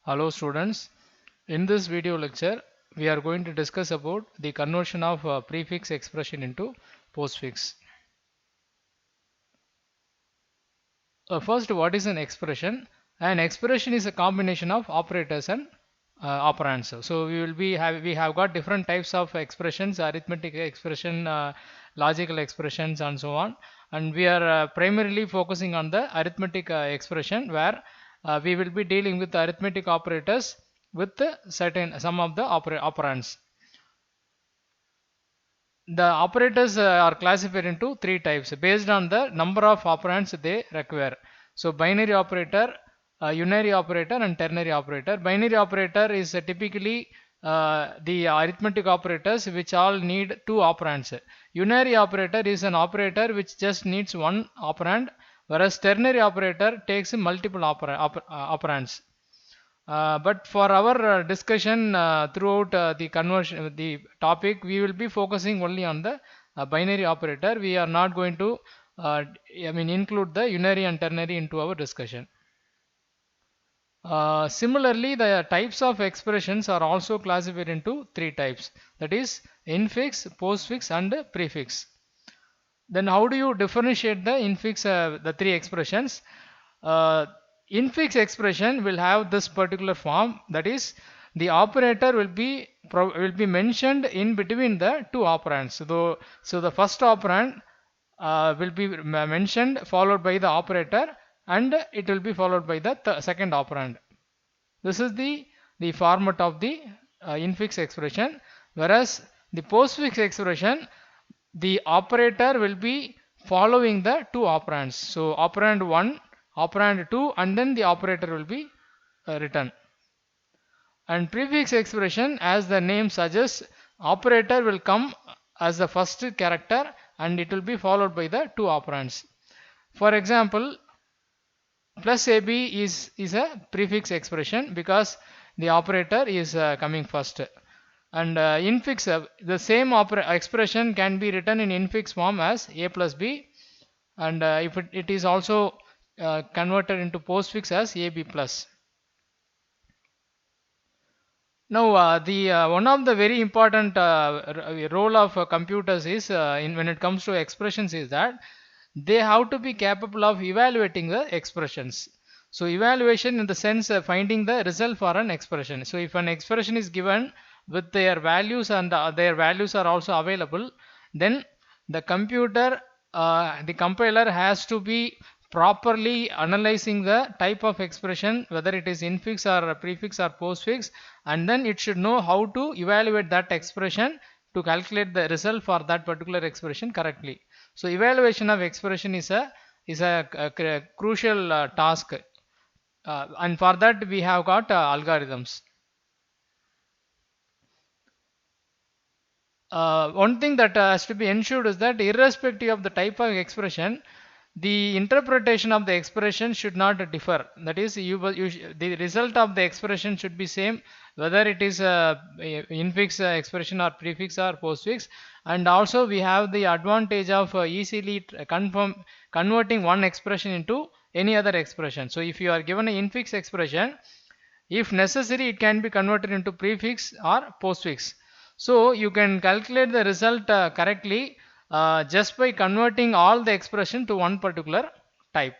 Hello students, in this video lecture we are going to discuss about the conversion of prefix expression into postfix. First, what is an expression? An expression is a combination of operators and operands. So we have got different types of expressions: arithmetic expression, logical expressions, and so on. And we are primarily focusing on the arithmetic expression, where we will be dealing with arithmetic operators with certain some of the operands. The operators are classified into three types based on the number of operands they require. So binary operator, unary operator, and ternary operator. Binary operator is typically the arithmetic operators which all need two operands. Unary operator is an operator which just needs one operand, whereas ternary operator takes multiple operands. But for our discussion throughout the topic, we will be focusing only on the binary operator. We are not going to include the unary and ternary into our discussion. Similarly, the types of expressions are also classified into three types, that is infix, postfix, and prefix. Then how do you differentiate the infix, the three expressions? Infix expression will have this particular form, that is the operator will be mentioned in between the two operands. So the first operand will be mentioned followed by the operator, and it will be followed by the second operand. This is the format of the infix expression, whereas the postfix expression, the operator will be following the two operands. So operand 1, operand 2, and then the operator will be written. And prefix expression, as the name suggests, operator will come as the first character and it will be followed by the two operands. For example, plus AB is a prefix expression because the operator is coming first. And infix, the same expression can be written in infix form as A plus B, and if it is also converted into postfix as AB plus. Now, the one of the very important role of computers is when it comes to expressions is that they have to be capable of evaluating the expressions. So evaluation in the sense of finding the result for an expression. So if an expression is given with their values and their values are also available, then the compiler has to be properly analyzing the type of expression, whether it is infix or prefix or postfix, and then it should know how to evaluate that expression to calculate the result for that particular expression correctly. So evaluation of expression is a crucial task, and for that we have got algorithms. One thing that has to be ensured is that irrespective of the type of expression, the interpretation of the expression should not differ. That is, the result of the expression should be same, whether it is infix expression or prefix or postfix. And also we have the advantage of easily converting one expression into any other expression. So if you are given an infix expression, if necessary, it can be converted into prefix or postfix. So you can calculate the result correctly just by converting all the expression to one particular type.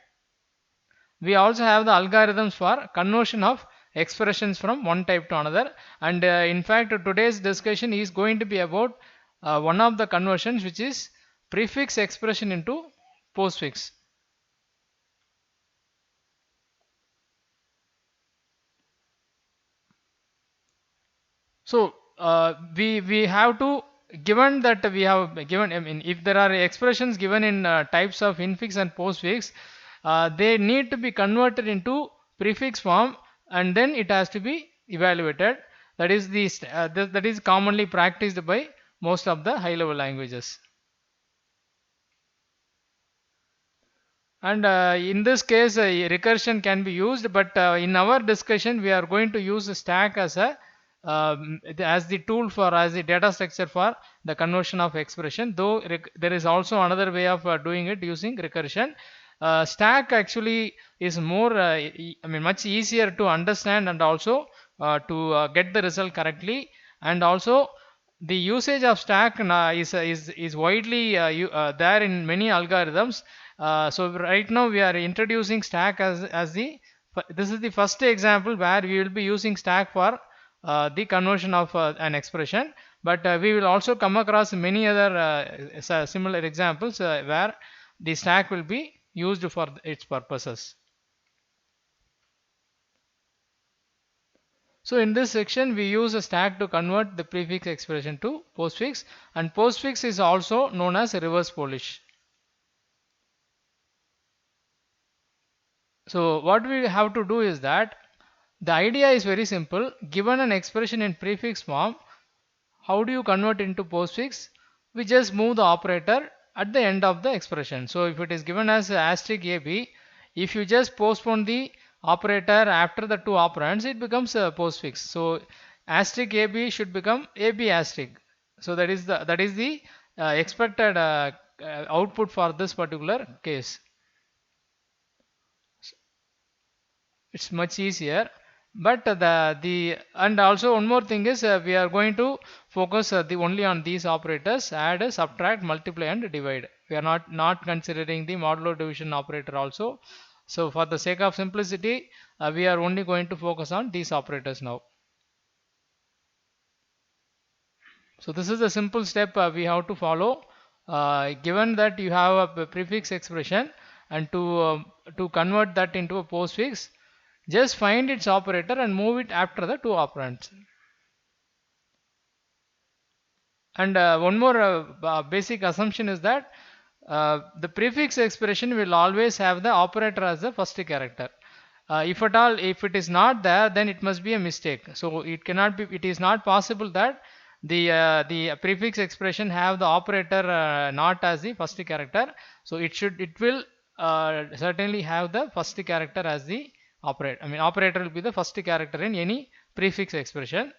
We also have the algorithms for conversion of expressions from one type to another, and in fact today's discussion is going to be about one of the conversions, which is prefix expression into postfix. So we have to, given that we have given, if there are expressions given in types of infix and postfix, they need to be converted into prefix form, and then it has to be evaluated. That is that is commonly practiced by most of the high level languages. And in this case, recursion can be used, but in our discussion we are going to use stack as the tool for, as the data structure for the conversion of expression, though there is also another way of doing it using recursion. Stack actually is more, I mean, much easier to understand, and also to get the result correctly. And also the usage of stack is widely there in many algorithms. So right now we are introducing stack as the this is the first example where we will be using stack for the conversion of an expression. But we will also come across many other similar examples where the stack will be used for its purposes. So in this section we use a stack to convert the prefix expression to postfix, and postfix is also known as reverse Polish. So what we have to do is that the idea is very simple. Given an expression in prefix form, how do you convert into postfix? We just move the operator at the end of the expression. So if it is given as asterisk AB, if you just postpone the operator after the two operands, it becomes a postfix. So asterisk AB should become AB asterisk. So that is the expected output for this particular case. It's much easier. But the and also one more thing is we are going to focus the only on these operators: add, subtract, multiply, and divide. We are not considering the modulo division operator also. So for the sake of simplicity, we are only going to focus on these operators now. So this is a simple step we have to follow. Given that you have a prefix expression, and to convert that into a postfix, just find its operator and move it after the two operands. And one more basic assumption is that the prefix expression will always have the operator as the first character. If at all, if it is not there, then it must be a mistake. So it cannot be. It is not possible that the prefix expression have the operator not as the first character. So it will certainly have the first character as the operator. I mean, operator will be the first character in any prefix expression.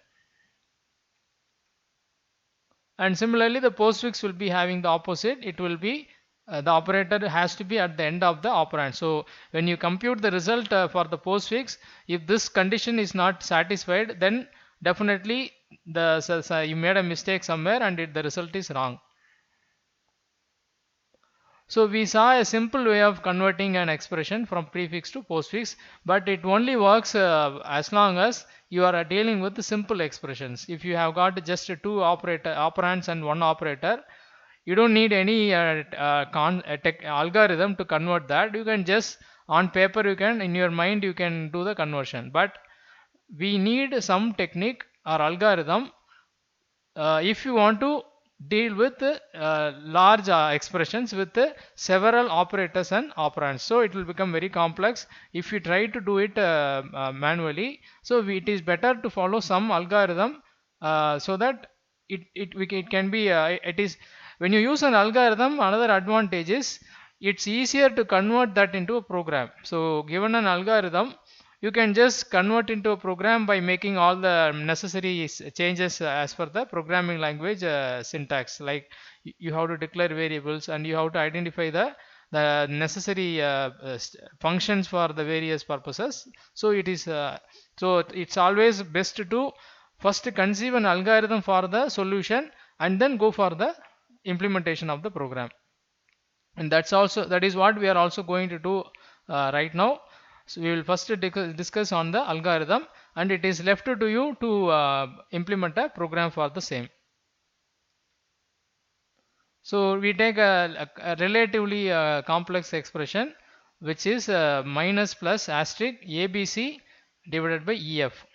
And similarly the postfix will be having the opposite. It will be the operator has to be at the end of the operand. So when you compute the result for the postfix, if this condition is not satisfied, then definitely you made a mistake somewhere, and the result is wrong. So we saw a simple way of converting an expression from prefix to postfix, but it only works as long as you are dealing with simple expressions. If you have got just two operands and one operator, you don't need any algorithm to convert that. You can just on paper, you can in your mind you can do the conversion, but we need some technique or algorithm if you want to deal with large expressions with several operators and operands. So it will become very complex if you try to do it manually. So it is better to follow some algorithm so that it can be it is when you use an algorithm, another advantage is it's easier to convert that into a program. So given an algorithm, you can just convert into a program by making all the necessary changes as per the programming language syntax. Like you have to declare variables, and you have to identify the necessary functions for the various purposes. So it's always best to first conceive an algorithm for the solution, and then go for the implementation of the program. And that is what we are also going to do right now. So we will first discuss on the algorithm, and it is left to you to implement a program for the same. So we take a relatively complex expression, which is minus plus asterisk ABC divided by EF.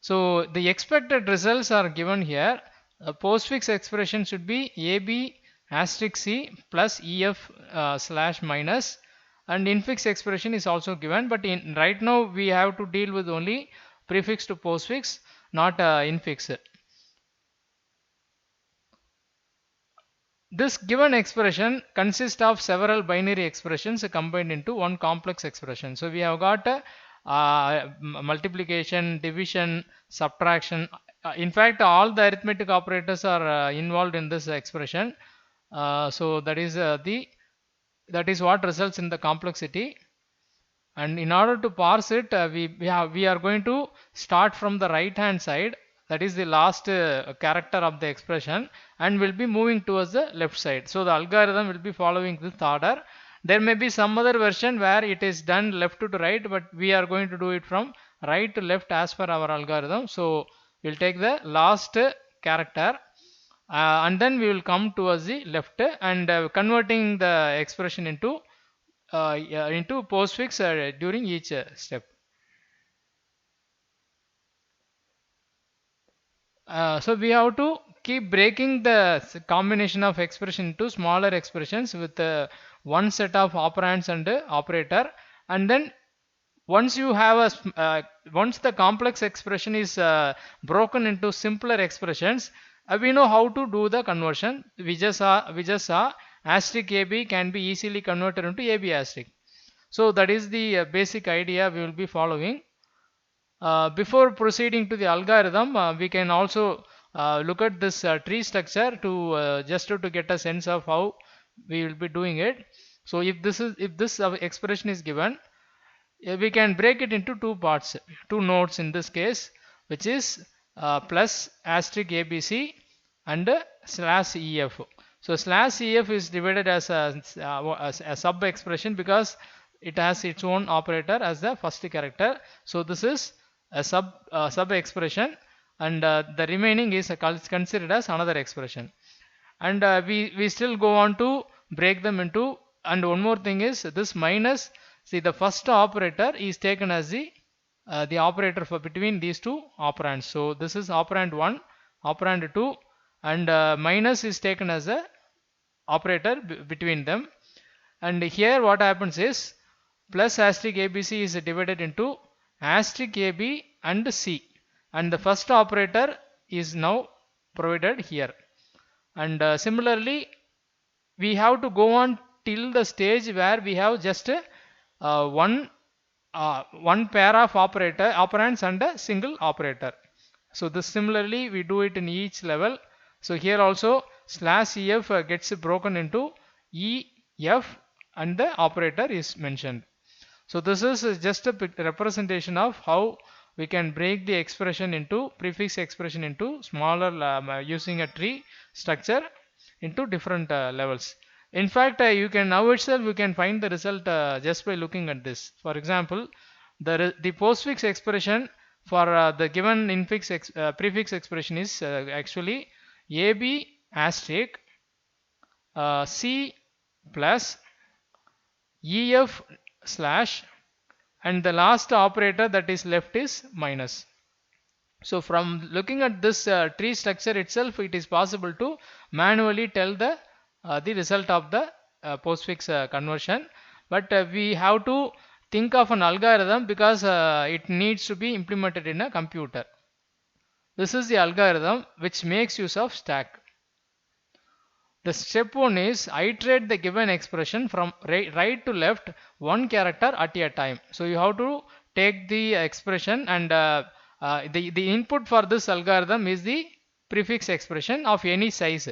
So the expected results are given here. A postfix expression should be AB asterisk C plus EF slash minus, and infix expression is also given, but right now we have to deal with only prefix to postfix, not infix. This given expression consists of several binary expressions combined into one complex expression. So we have got multiplication, division, subtraction. In fact, all the arithmetic operators are involved in this expression. So that is the that is what results in the complexity. And in order to parse it, we are going to start from the right hand side, that is the last character of the expression, and will be moving towards the left side. So the algorithm will be following this order. There may be some other version where it is done left to right, but we are going to do it from right to left as per our algorithm. So we'll take the last character, and then we will come towards the left, and converting the expression into postfix during each step. So we have to keep breaking the combination of expression into smaller expressions with one set of operands and operator, and then once you have once the complex expression is broken into simpler expressions, we know how to do the conversion. We just saw asterisk AB can be easily converted into AB asterisk. So that is the basic idea we will be following. Before proceeding to the algorithm, we can also look at this tree structure to just to get a sense of how we will be doing it. So if this expression is given, we can break it into two parts, two nodes in this case, which is plus asterisk ABC and slash EF. So slash EF is divided as a sub expression because it has its own operator as the first character. So this is a sub expression, and the remaining is considered as another expression. And we still go on to break them into. And one more thing is this minus. See, the first operator is taken as the operator for between these two operands. So this is operand 1, operand 2, and minus is taken as a operator between them. And here what happens is plus asterisk ABC is divided into asterisk AB and C, and the first operator is now provided here. And similarly we have to go on till the stage where we have just one pair of operands and a single operator. So this similarly we do it in each level. So here also slash EF gets broken into EF and the operator is mentioned. So this is just a representation of how we can break the expression into prefix expression into smaller using a tree structure into different levels. In fact, you can now itself you can find the result just by looking at this. For example, the postfix expression for the given prefix expression is actually AB asterisk C plus EF slash, and the last operator that is left is minus. So from looking at this tree structure itself, it is possible to manually tell the result of the postfix conversion, but we have to think of an algorithm because it needs to be implemented in a computer. This is the algorithm which makes use of stack. The step 1 is iterate the given expression from right to left one character at a time. So you have to take the expression, and the input for this algorithm is the prefix expression of any size.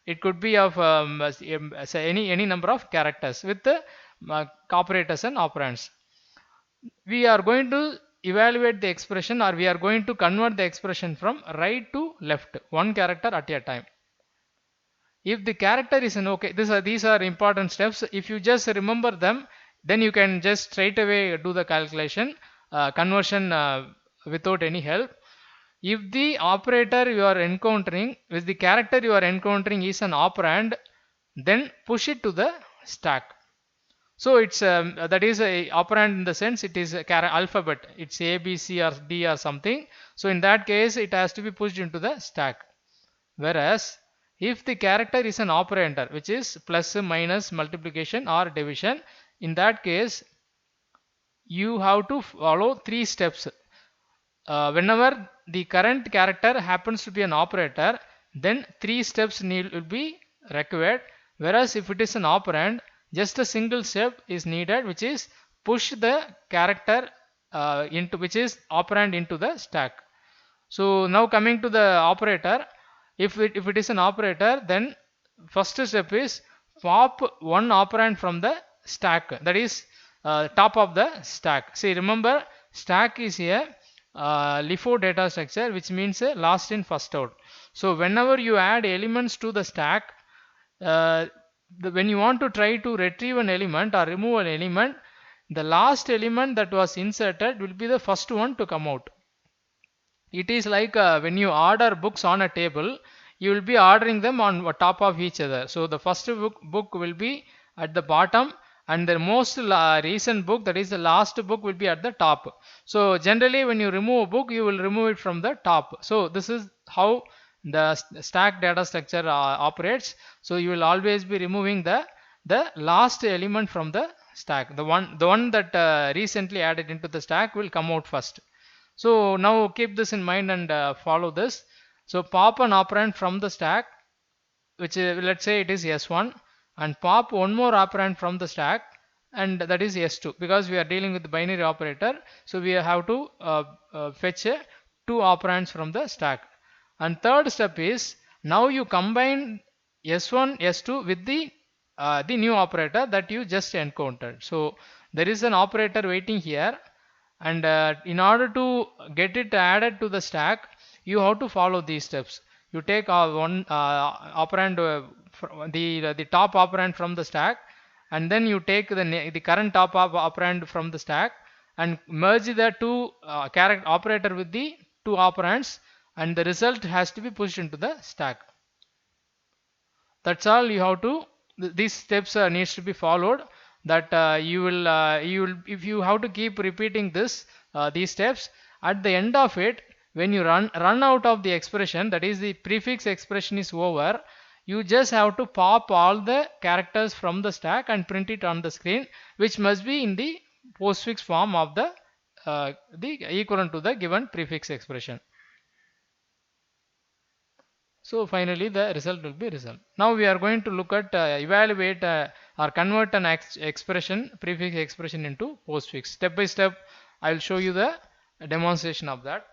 It could be of any number of characters with the operators and operands. We are going to evaluate the expression, or we are going to convert the expression from right to left one character at a time. If the character is an okay, these are important steps. If you just remember them, then you can just straight away do the calculation conversion without any help. If the operator you are encountering with the character you are encountering is an operand, then push it to the stack. So it's that is a operand in the sense it is a alphabet. It's A, B, C or D or something. So in that case it has to be pushed into the stack. Whereas if the character is an operator, which is plus, minus, multiplication or division, in that case you have to follow 3 steps. Whenever the current character happens to be an operator, then 3 steps will be required. Whereas if it is an operand, just a single step is needed, which is push the character which is operand into the stack. So now coming to the operator, if it is an operator, then first step is pop one operand from the stack, that is top of the stack. See, remember, stack is a LIFO data structure, which means last in first out. So whenever you add elements to the stack, when you want to try to retrieve an element or remove an element, the last element that was inserted will be the first one to come out. It is like when you order books on a table, you will be ordering them on top of each other. So the first book will be at the bottom, and the most recent book, that is the last book, will be at the top. So generally when you remove a book, you will remove it from the top. So this is how the stack data structure operates. So you will always be removing the last element from the stack. The one that recently added into the stack will come out first. So now keep this in mind and follow this. So pop an operand from the stack, which let's say it is S1, and pop one more operand from the stack, and that is S2, because we are dealing with the binary operator. So we have to fetch two operands from the stack. And third step is, now you combine S1 S2 with the new operator that you just encountered. So there is an operator waiting here, and in order to get it added to the stack, you have to follow these steps. You take one operand, the top operand from the stack, and then you take the current top operand from the stack and merge the two character operator with the two operands, and the result has to be pushed into the stack. That's all you have to. These steps needs to be followed. That you will, if you have to keep repeating these steps, at the end of it, when you run out of the expression, that is the prefix expression is over, you just have to pop all the characters from the stack and print it on the screen, which must be in the postfix form of the equivalent to the given prefix expression. So finally the result will be result. Now we are going to look at evaluate or convert an expression, prefix expression, into postfix. Step by step I will show you the demonstration of that.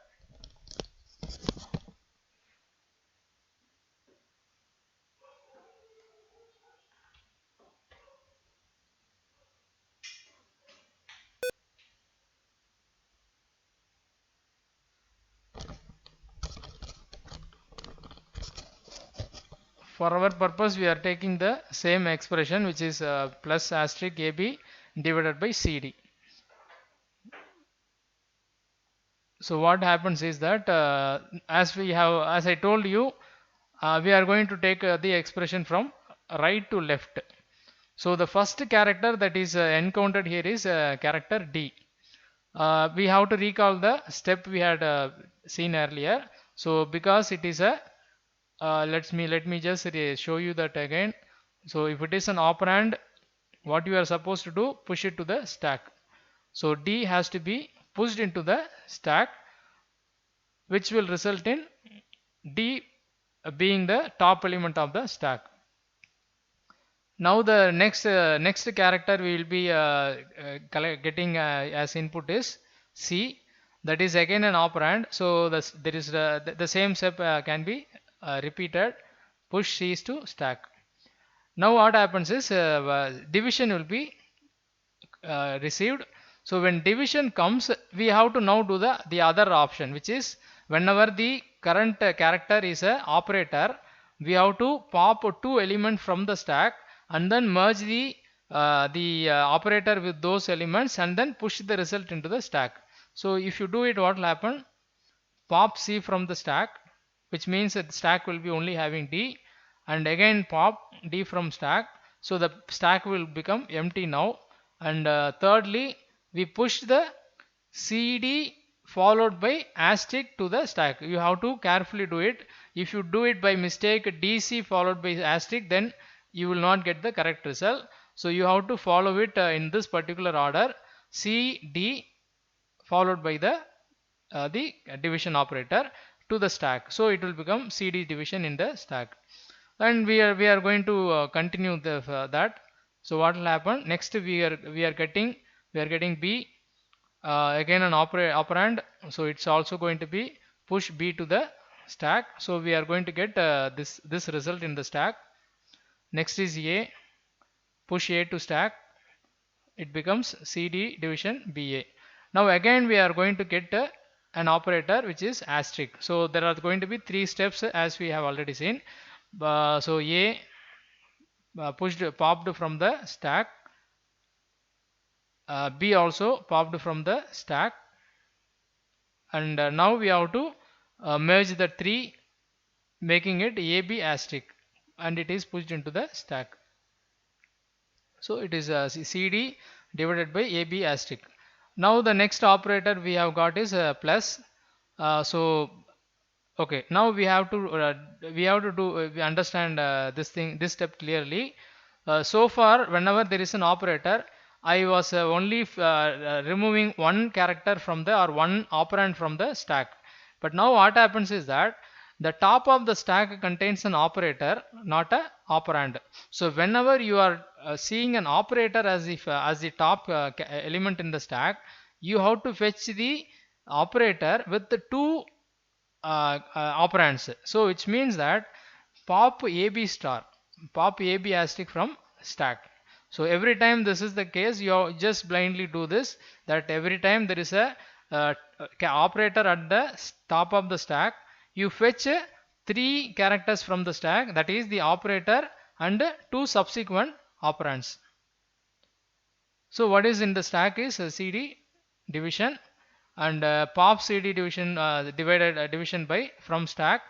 For our purpose, we are taking the same expression, which is plus asterisk AB divided by CD. So what happens is that as I told you, we are going to take the expression from right to left. So the first character that is encountered here is character D. We have to recall the step we had seen earlier. So because it is a let me just show you that again. So if it is an operand, what you are supposed to do, push it to the stack. So D has to be pushed into the stack, which will result in D being the top element of the stack. Now the next character we will be getting as input is C. That is again an operand. So there is the same step can be repeated. Push C's to stack. Now what happens is division will be received. So when division comes, we have to now do the other option, which is whenever the current character is a operator, we have to pop two elements from the stack and then merge the operator with those elements and then push the result into the stack. So if you do it, what will happen? Pop C from the stack, which means that the stack will be only having D, and again pop D from stack, so the stack will become empty now. And thirdly, we push the CD followed by asterisk to the stack. You have to carefully do it. If you do it by mistake DC followed by asterisk, then you will not get the correct result. So you have to follow it in this particular order: CD followed by the division operator to the stack. So it will become CD division in the stack. And we are going to continue that. So what will happen next? We are getting B, again an operand. So it's also going to be push B to the stack. So we are going to get this result in the stack. Next is A. push A to stack, it becomes CD division BA. Now again we are going to get an operator which is asterisk. So there are going to be three steps as we have already seen. So A popped from the stack, B also popped from the stack, and now we have to merge the three, making it AB asterisk, and it is pushed into the stack. So it is CD divided by AB asterisk. Now the next operator we have got is plus. So okay, now we understand this step clearly. So far, whenever there is an operator, I was only removing one character from the, or one operand from the stack. But now what happens is that the top of the stack contains an operator, not a operand. So whenever you are seeing an operator as if as the top element in the stack, you have to fetch the operator with the two operands. So which means that pop AB star, pop AB asterisk from stack. So every time this is the case, you just blindly do this, that every time there is a operator at the top of the stack, you fetch three characters from the stack, that is the operator and two subsequent operands. So what is in the stack is CD division, and pop CD division divided division by from stack.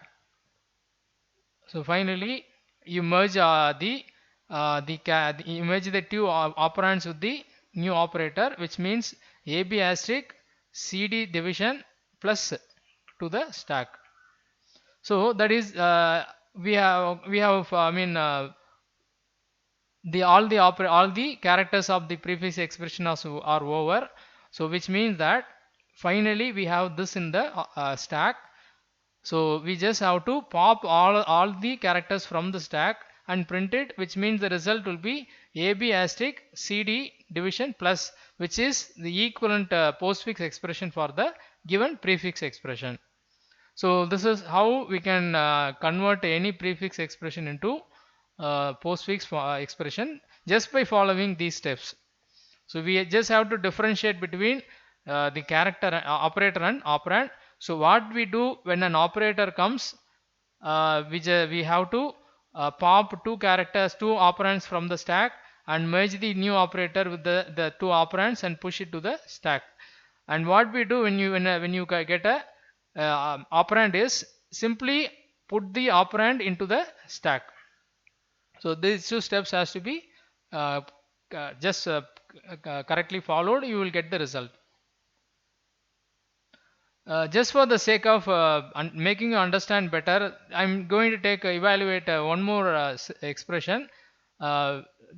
So finally you merge you merge the two operands with the new operator, which means AB asterisk CD division plus to the stack. So that is we have all the characters of the prefix expression are over. So which means that finally we have this in the stack. So we just have to pop all the characters from the stack and print it, which means the result will be AB asterisk CD division plus, which is the equivalent postfix expression for the given prefix expression. So this is how we can convert any prefix expression into postfix expression just by following these steps. So we just have to differentiate between the character operator and operand. So what we do when an operator comes, we have to pop two characters, two operands from the stack, and merge the new operator with the two operands and push it to the stack. And what we do when you get a operand is simply put the operand into the stack. So these two steps has to be just correctly followed. You will get the result. Just for the sake of making you understand better, I'm going to evaluate one more expression.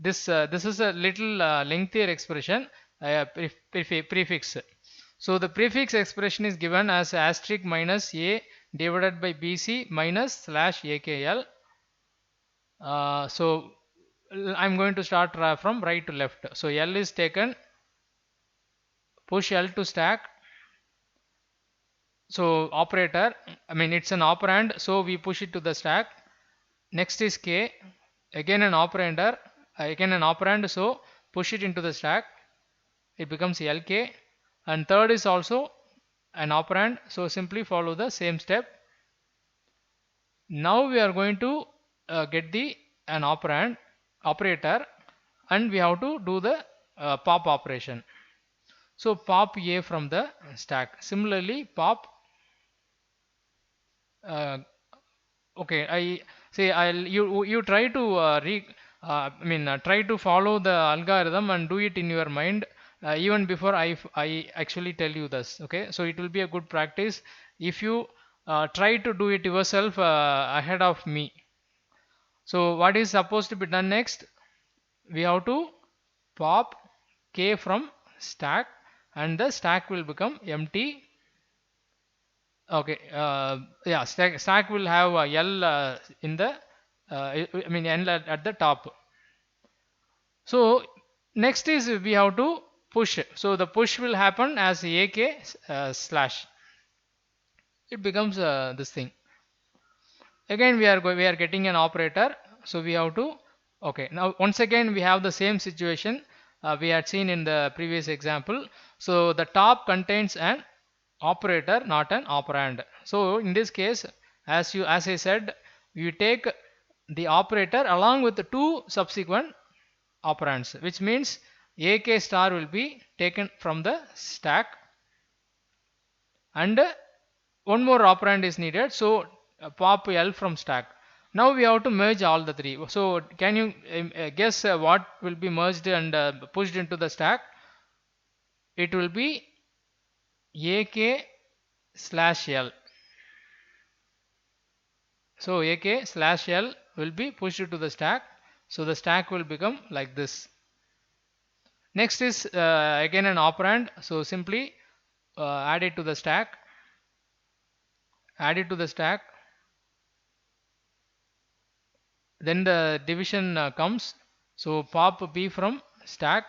This is a little lengthier expression, prefix. So the prefix expression is given as asterisk minus A divided by BC minus slash AKL. So I'm going to start from right to left. So L is taken, push L to stack. So operator, it's an operand, so we push it to the stack. Next is K, again an operand, so push it into the stack. It becomes LK. And third is also an operand, so simply follow the same step. Now we are going to get an operator, and we have to do the pop operation. So pop A from the stack. Similarly, pop. Okay, you try to try to follow the algorithm and do it in your mind even before I actually tell you this. Okay, so it will be a good practice if you try to do it yourself ahead of me. So what is supposed to be done next? We have to pop K from stack, and the stack will become empty. Okay, yeah, stack will have L in the N at the top. So next is we have to push. So the push will happen as AK slash. It becomes this thing. Again we are getting an operator. So we have to Okay, now once again we have the same situation we had seen in the previous example. So the top contains an operator, not an operand. So in this case, as I said, you take the operator along with the two subsequent operands, which means AK star will be taken from the stack, and one more operand is needed, so pop L from stack. Now we have to merge all the three. So can you guess what will be merged and pushed into the stack? It will be AK slash L. So AK slash L will be pushed to the stack. So the stack will become like this. Next is again an operand. So simply add it to the stack. Add it to the stack. Then the division comes. So pop B from stack.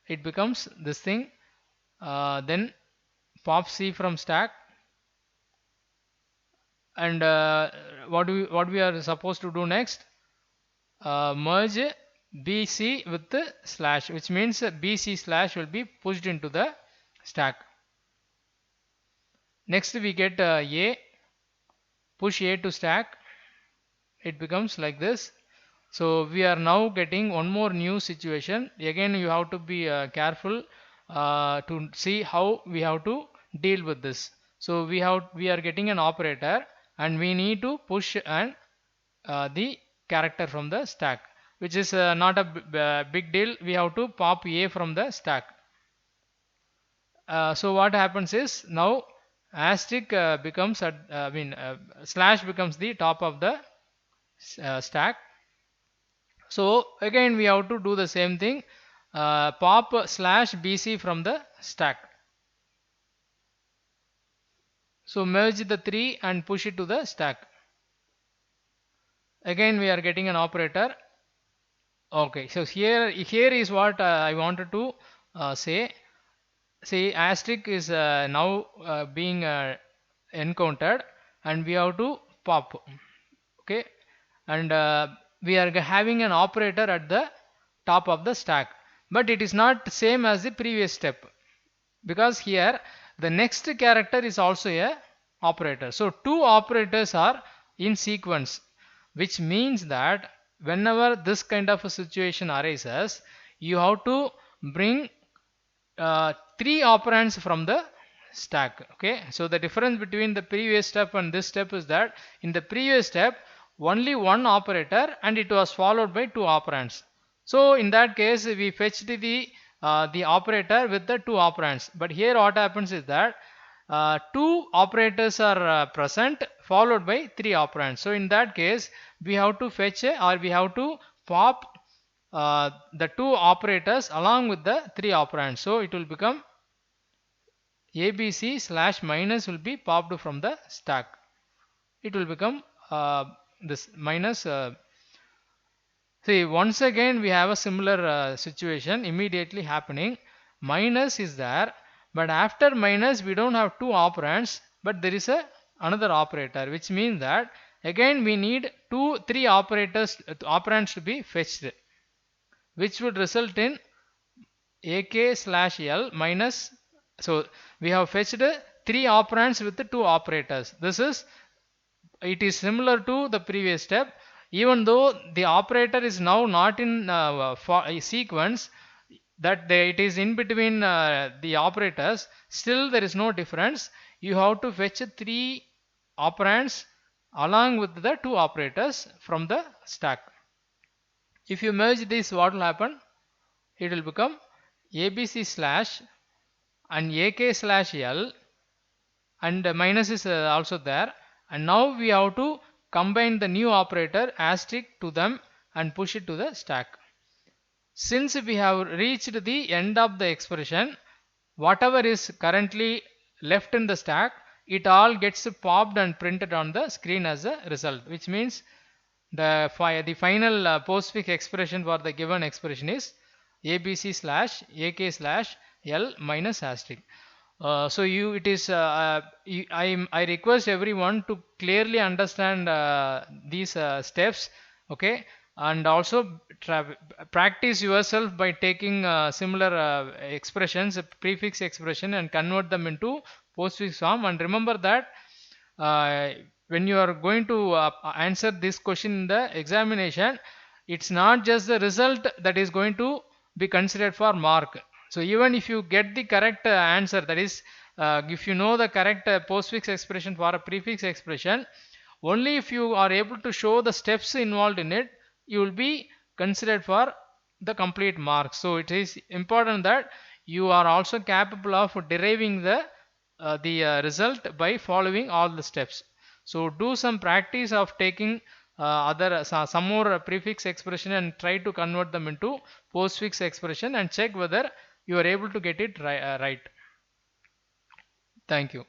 It becomes this thing. Then pop C from stack. And what we are supposed to do next? Merge BC with the slash, which means BC slash will be pushed into the stack. Next we get A, push A to stack. It becomes like this. So we are now getting one more new situation. Again you have to be careful to see how we have to deal with this. So we are getting an operator and we need to push and the character from the stack, which is not a big deal. We have to pop A from the stack. So what happens is now asterisk becomes slash becomes the top of the stack. So again we have to do the same thing, pop slash BC from the stack. So merge the three and push it to the stack. Again we are getting an operator. Okay, so here is what I wanted to say. See, asterisk is now being encountered, and we have to pop. Okay, and we are having an operator at the top of the stack, but it is not same as the previous step, because here the next character is also a operator. So two operators are in sequence, which means that whenever this kind of a situation arises, you have to bring three operands from the stack. Okay, so the difference between the previous step and this step is that in the previous step only one operator and it was followed by two operands. So in that case we fetched the operator with the two operands, but here what happens is that two operators are present followed by three operands. So in that case we have to fetch or we have to pop the two operators along with the three operands. So it will become ABC slash minus will be popped from the stack. It will become this minus. See, once again we have a similar situation immediately happening. Minus is there, but after minus we don't have two operands, but there is another operator, which means that again we need three operands to be fetched, which would result in AK slash L minus. So we have fetched three operands with the two operators. It is similar to the previous step, even though the operator is now not in sequence, it is in between the operators. Still there is no difference. You have to fetch three operands along with the two operators from the stack. If you merge this, what will happen? It will become ABC slash and AK slash L, and minus is also there, and now we have to combine the new operator asterisk to them and push it to the stack. Since we have reached the end of the expression, whatever is currently left in the stack, it all gets popped and printed on the screen as a result, which means the final postfix expression for the given expression is ABC slash AK slash L minus asterisk. So I request everyone to clearly understand these steps. Okay, and also practice yourself by taking similar expressions, prefix expression, and convert them into postfix form. And remember that uh, when you are going to answer this question in the examination, it's not just the result that is going to be considered for mark. So even if you get the correct answer, that is if you know the correct postfix expression for a prefix expression, only if you are able to show the steps involved in it, you will be considered for the complete mark. So it is important that you are also capable of deriving the result by following all the steps. So do some practice of taking some more prefix expression and try to convert them into postfix expression and check whether you are able to get it right. Thank you.